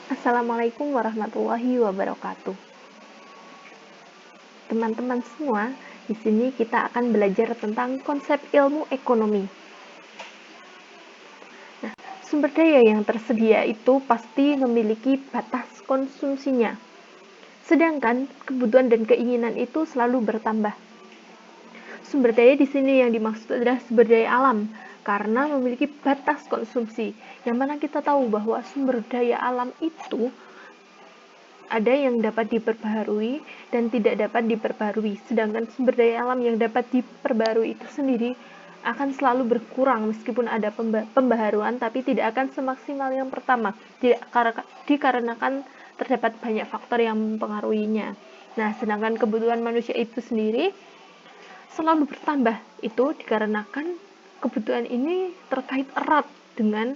Assalamualaikum warahmatullahi wabarakatuh. Teman-teman semua, di sini kita akan belajar tentang konsep ilmu ekonomi. Nah, sumber daya yang tersedia itu pasti memiliki batas konsumsinya. Sedangkan kebutuhan dan keinginan itu selalu bertambah. Sumber daya di sini yang dimaksud adalah sumber daya alam, karena memiliki batas konsumsi. Yang mana kita tahu bahwa sumber daya alam itu ada yang dapat diperbaharui dan tidak dapat diperbaharui. Sedangkan sumber daya alam yang dapat diperbaharui itu sendiri akan selalu berkurang meskipun ada pembaharuan, tapi tidak akan semaksimal yang pertama. Dikarenakan terdapat banyak faktor yang mempengaruhinya. Nah, sedangkan kebutuhan manusia itu sendiri selalu bertambah. Itu dikarenakan kebutuhan ini terkait erat dengan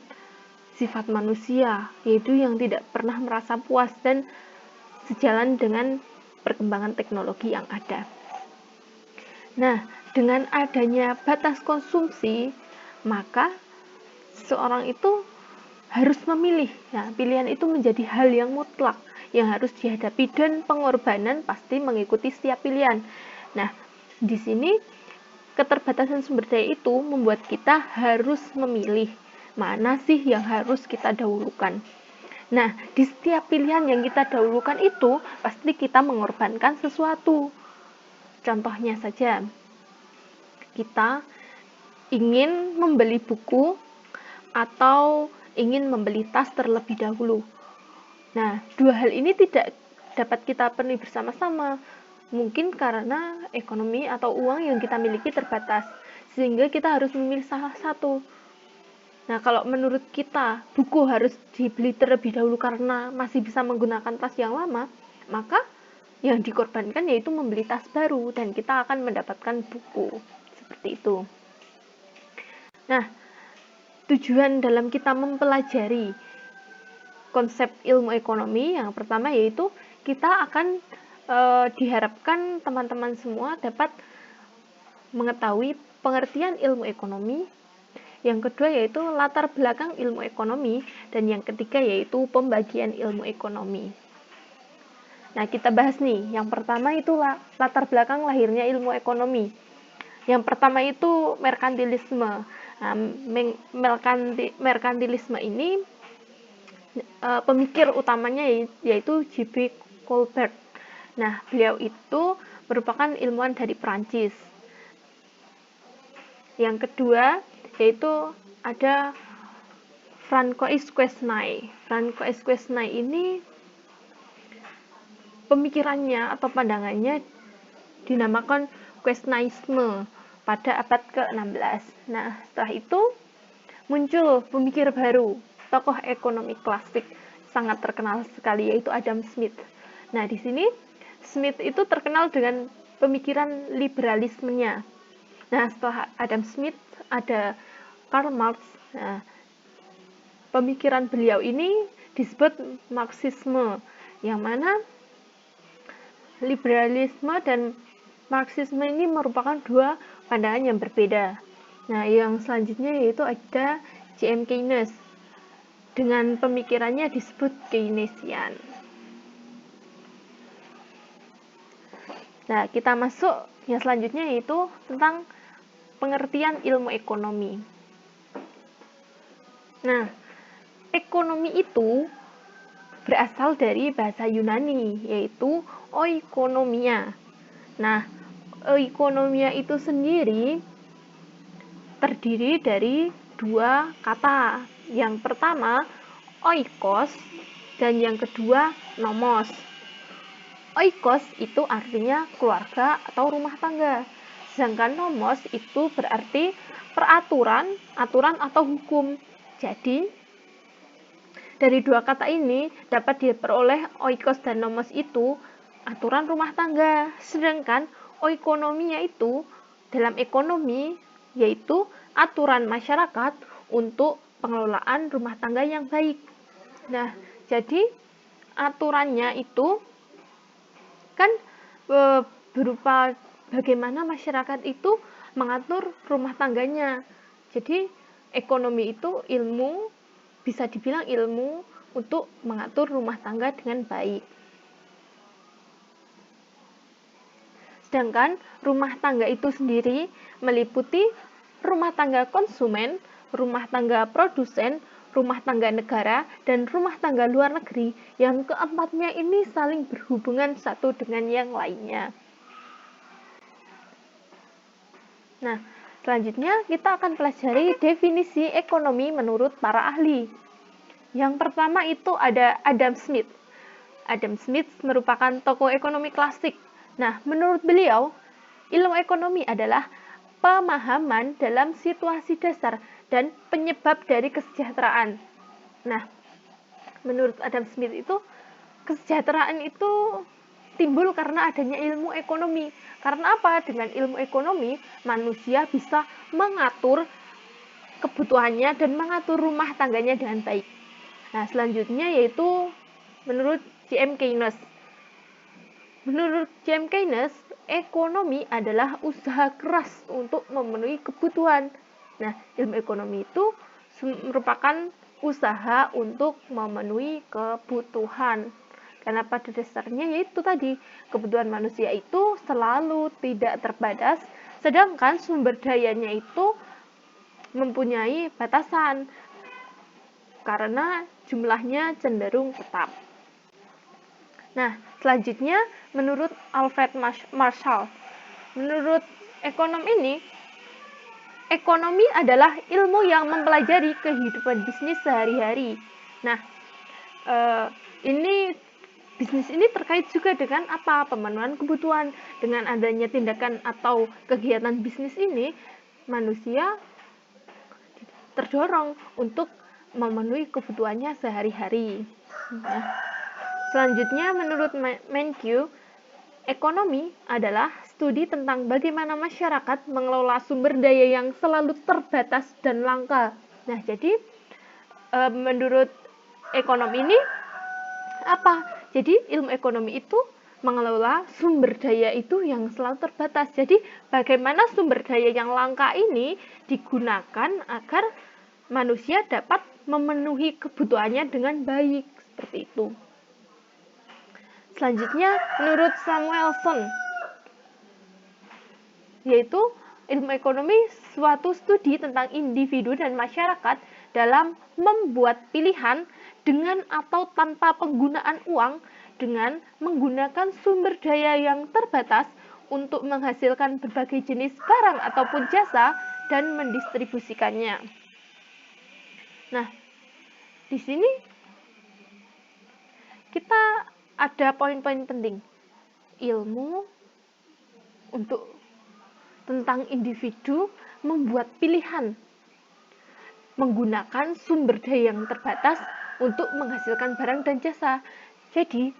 sifat manusia, yaitu yang tidak pernah merasa puas dan sejalan dengan perkembangan teknologi yang ada. Nah, dengan adanya batas konsumsi, maka seseorang itu harus memilih. Nah, pilihan itu menjadi hal yang mutlak yang harus dihadapi dan pengorbanan pasti mengikuti setiap pilihan. Nah, di sini keterbatasan sumber daya itu membuat kita harus memilih mana sih yang harus kita dahulukan. Nah, di setiap pilihan yang kita dahulukan itu, pasti kita mengorbankan sesuatu. Contohnya saja, kita ingin membeli buku atau ingin membeli tas terlebih dahulu. Nah, dua hal ini tidak dapat kita penuhi bersama-sama. Mungkin karena ekonomi atau uang yang kita miliki terbatas, sehingga kita harus memilih salah satu. Nah, kalau menurut kita buku harus dibeli terlebih dahulu karena masih bisa menggunakan tas yang lama, maka yang dikorbankan yaitu membeli tas baru dan kita akan mendapatkan buku. Seperti itu. Nah, tujuan dalam kita mempelajari konsep ilmu ekonomi yang pertama yaitu kita akan diharapkan teman-teman semua dapat mengetahui pengertian ilmu ekonomi. Yang kedua yaitu latar belakang ilmu ekonomi, dan yang ketiga yaitu pembagian ilmu ekonomi. Nah, kita bahas nih. Yang pertama itu latar belakang lahirnya ilmu ekonomi. Yang pertama itu merkantilisme. Nah, merkantilisme ini pemikir utamanya yaitu J.B. Colbert. Nah, beliau itu merupakan ilmuwan dari Prancis. Yang kedua yaitu ada Francois Quesnay. Francois Quesnay ini pemikirannya atau pandangannya dinamakan Quesnayisme pada abad ke-16. Nah, setelah itu muncul pemikir baru, tokoh ekonomi klasik sangat terkenal sekali yaitu Adam Smith. Nah, di sini Smith itu terkenal dengan pemikiran liberalismenya. Nah, setelah Adam Smith ada Karl Marx. Nah, pemikiran beliau ini disebut Marxisme, yang mana liberalisme dan Marxisme ini merupakan dua pandangan yang berbeda. Nah, yang selanjutnya yaitu ada J.M. Keynes. Dengan pemikirannya disebut Keynesian. Nah, kita masuk yang selanjutnya yaitu tentang pengertian ilmu ekonomi. Nah, ekonomi itu berasal dari bahasa Yunani, yaitu oikonomia. Nah, oikonomia itu sendiri terdiri dari dua kata. Yang pertama, oikos, dan yang kedua, nomos. Oikos itu artinya keluarga atau rumah tangga. Sedangkan nomos itu berarti peraturan, aturan atau hukum. Jadi, dari dua kata ini dapat diperoleh oikos dan nomos itu aturan rumah tangga. Sedangkan oikonomia itu dalam ekonomi yaitu aturan masyarakat untuk pengelolaan rumah tangga yang baik. Nah, jadi aturannya itu kan berupa bagaimana masyarakat itu mengatur rumah tangganya. Jadi ekonomi itu ilmu bisa dibilang ilmu untuk mengatur rumah tangga dengan baik. Sedangkan rumah tangga itu sendiri meliputi rumah tangga konsumen, rumah tangga produsen, rumah tangga negara, dan rumah tangga luar negeri, yang keempatnya ini saling berhubungan satu dengan yang lainnya. Nah, selanjutnya kita akan pelajari definisi ekonomi menurut para ahli. Yang pertama itu ada Adam Smith. Adam Smith merupakan tokoh ekonomi klasik. Nah, menurut beliau, ilmu ekonomi adalah pemahaman dalam situasi dasar dan penyebab dari kesejahteraan. Nah, menurut Adam Smith itu, kesejahteraan itu timbul karena adanya ilmu ekonomi. Karena apa? Dengan ilmu ekonomi, manusia bisa mengatur kebutuhannya dan mengatur rumah tangganya dengan baik. Nah, selanjutnya yaitu menurut J.M. Keynes. Menurut J.M. Keynes, ekonomi adalah usaha keras untuk memenuhi kebutuhan. Nah, ilmu ekonomi itu merupakan usaha untuk memenuhi kebutuhan. Karena pada dasarnya yaitu tadi, kebutuhan manusia itu selalu tidak terbatas, sedangkan sumber dayanya itu mempunyai batasan karena jumlahnya cenderung tetap. Nah, selanjutnya menurut Alfred Marshall. Menurut ekonom ini, ekonomi adalah ilmu yang mempelajari kehidupan bisnis sehari-hari. Nah, bisnis ini terkait juga dengan apa? Pemenuhan kebutuhan. Dengan adanya tindakan atau kegiatan bisnis ini, manusia terdorong untuk memenuhi kebutuhannya sehari-hari. Nah, selanjutnya menurut Mankiw, ekonomi adalah studi tentang bagaimana masyarakat mengelola sumber daya yang selalu terbatas dan langka. Nah, jadi menurut ekonom ini apa? Jadi ilmu ekonomi itu mengelola sumber daya itu yang selalu terbatas. Jadi bagaimana sumber daya yang langka ini digunakan agar manusia dapat memenuhi kebutuhannya dengan baik, seperti itu. Selanjutnya menurut Samuelson, yaitu ilmu ekonomi suatu studi tentang individu dan masyarakat dalam membuat pilihan dengan atau tanpa penggunaan uang dengan menggunakan sumber daya yang terbatas untuk menghasilkan berbagai jenis barang ataupun jasa dan mendistribusikannya. Nah, di sini kita ada poin-poin penting. Ilmu untuk tentang individu membuat pilihan menggunakan sumber daya yang terbatas untuk menghasilkan barang dan jasa. Jadi,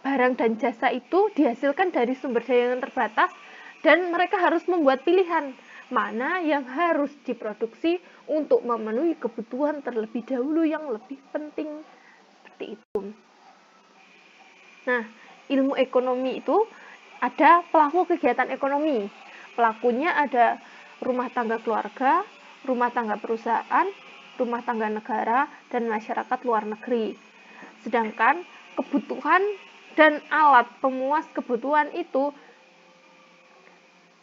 barang dan jasa itu dihasilkan dari sumber daya yang terbatas dan mereka harus membuat pilihan mana yang harus diproduksi untuk memenuhi kebutuhan terlebih dahulu yang lebih penting, seperti itu. Nah, ilmu ekonomi itu ada pelaku kegiatan ekonomi. Pelakunya ada rumah tangga keluarga, rumah tangga perusahaan, rumah tangga negara, dan masyarakat luar negeri. Sedangkan kebutuhan dan alat pemuas kebutuhan itu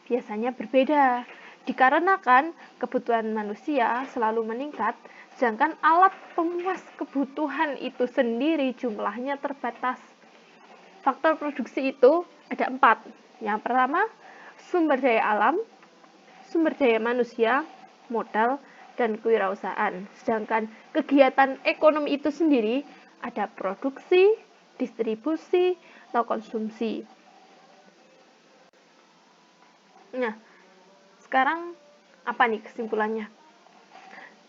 biasanya berbeda, dikarenakan kebutuhan manusia selalu meningkat, sedangkan alat pemuas kebutuhan itu sendiri jumlahnya terbatas. Faktor produksi itu ada 4. Yang pertama, sumber daya alam, sumber daya manusia, modal, dan kewirausahaan. Sedangkan kegiatan ekonomi itu sendiri ada produksi, distribusi, atau konsumsi. Nah, sekarang apa nih kesimpulannya?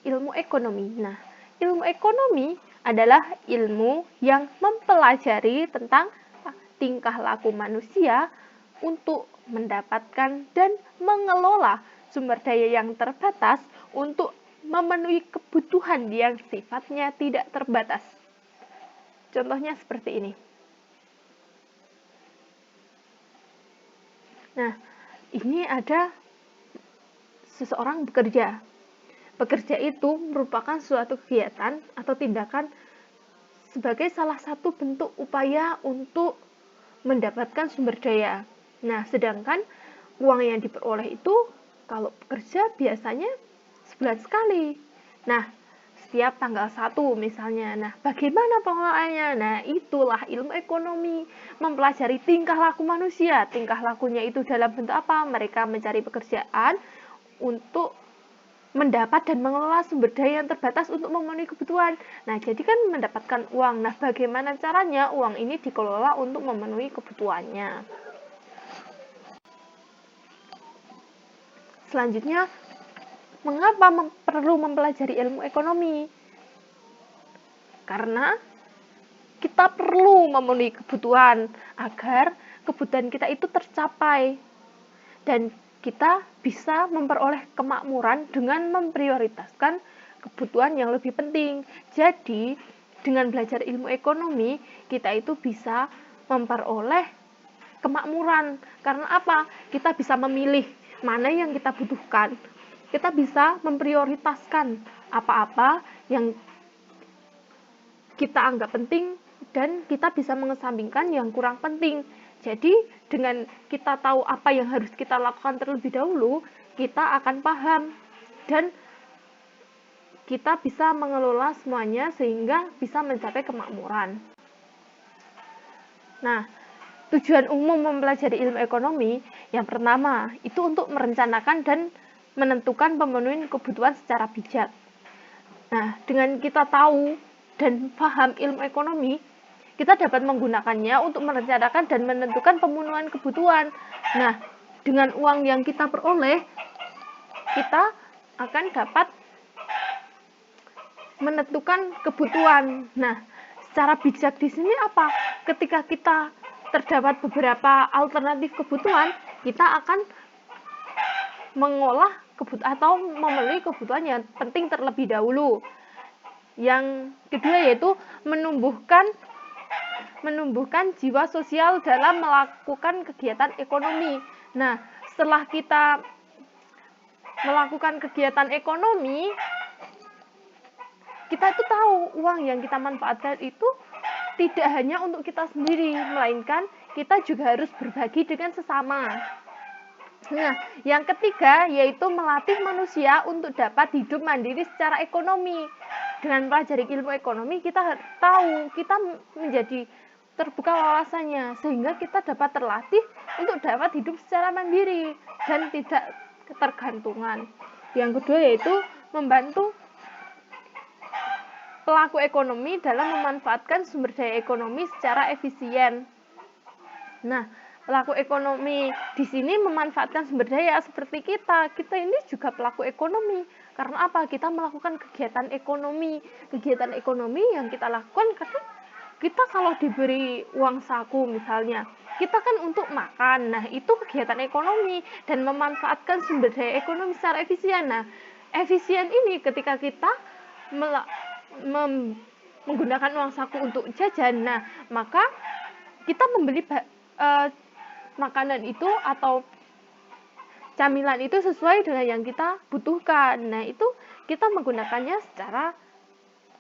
Ilmu ekonomi. Nah, ilmu ekonomi adalah ilmu yang mempelajari tentang tingkah laku manusia untuk mendapatkan dan mengelola sumber daya yang terbatas untuk memenuhi kebutuhan yang sifatnya tidak terbatas. Contohnya seperti ini. Nah, ini ada seseorang bekerja. bekerja itu merupakan suatu kegiatan atau tindakan sebagai salah satu bentuk upaya untuk mendapatkan sumber daya. Nah, sedangkan uang yang diperoleh itu kalau bekerja biasanya sebulan sekali. Nah, setiap tanggal 1 misalnya. Nah, bagaimana pengelolaannya? Nah, itulah ilmu ekonomi, mempelajari tingkah laku manusia. Tingkah lakunya itu dalam bentuk apa? Mereka mencari pekerjaan untuk mendapat dan mengelola sumber daya yang terbatas untuk memenuhi kebutuhan. Nah, jadi kan mendapatkan uang. Nah, bagaimana caranya uang ini dikelola untuk memenuhi kebutuhannya? Selanjutnya, mengapa perlu mempelajari ilmu ekonomi? Karena kita perlu memenuhi kebutuhan agar kebutuhan kita itu tercapai dan kita bisa memperoleh kemakmuran dengan memprioritaskan kebutuhan yang lebih penting. Jadi, dengan belajar ilmu ekonomi, kita itu bisa memperoleh kemakmuran. Karena apa? Kita bisa memilih mana yang kita butuhkan. Kita bisa memprioritaskan apa-apa yang kita anggap penting dan kita bisa mengesampingkan yang kurang penting. Jadi dengan kita tahu apa yang harus kita lakukan terlebih dahulu, kita akan paham dan kita bisa mengelola semuanya sehingga bisa mencapai kemakmuran. Nah, tujuan umum mempelajari ilmu ekonomi yang pertama itu untuk merencanakan dan menentukan pemenuhan kebutuhan secara bijak. Nah, dengan kita tahu dan paham ilmu ekonomi, kita dapat menggunakannya untuk merencanakan dan menentukan pemenuhan kebutuhan. Nah, dengan uang yang kita peroleh, kita akan dapat menentukan kebutuhan. Nah, secara bijak di sini apa? Ketika kita terdapat beberapa alternatif kebutuhan, kita akan mengolah atau memenuhi kebutuhan yang penting terlebih dahulu. Yang kedua yaitu menumbuhkan jiwa sosial dalam melakukan kegiatan ekonomi. Nah, setelah kita melakukan kegiatan ekonomi, kita itu tahu uang yang kita manfaatkan itu tidak hanya untuk kita sendiri, melainkan kita juga harus berbagi dengan sesama. Nah, yang ketiga yaitu melatih manusia untuk dapat hidup mandiri secara ekonomi. Dengan pelajari ilmu ekonomi, kita tahu, kita menjadi terbuka wawasannya, sehingga kita dapat terlatih untuk dapat hidup secara mandiri dan tidak ketergantungan. Yang kedua yaitu membantu pelaku ekonomi dalam memanfaatkan sumber daya ekonomi secara efisien. Nah, pelaku ekonomi di sini memanfaatkan sumber daya seperti kita. Kita ini juga pelaku ekonomi. Karena apa? Kita melakukan kegiatan ekonomi. Kegiatan ekonomi yang kita lakukan karena kita kalau diberi uang saku misalnya, kita kan untuk makan. Nah, itu kegiatan ekonomi dan memanfaatkan sumber daya ekonomi secara efisien. Nah, efisien ini ketika kita menggunakan uang saku untuk jajan, nah, maka kita membeli makanan itu atau camilan itu sesuai dengan yang kita butuhkan. Nah, itu kita menggunakannya secara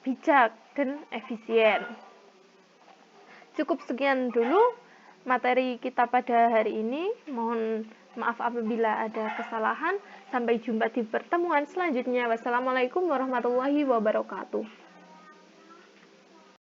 bijak dan efisien. Cukup sekian dulu materi kita pada hari ini. Mohon maaf apabila ada kesalahan. Sampai jumpa di pertemuan selanjutnya. Wassalamualaikum warahmatullahi wabarakatuh.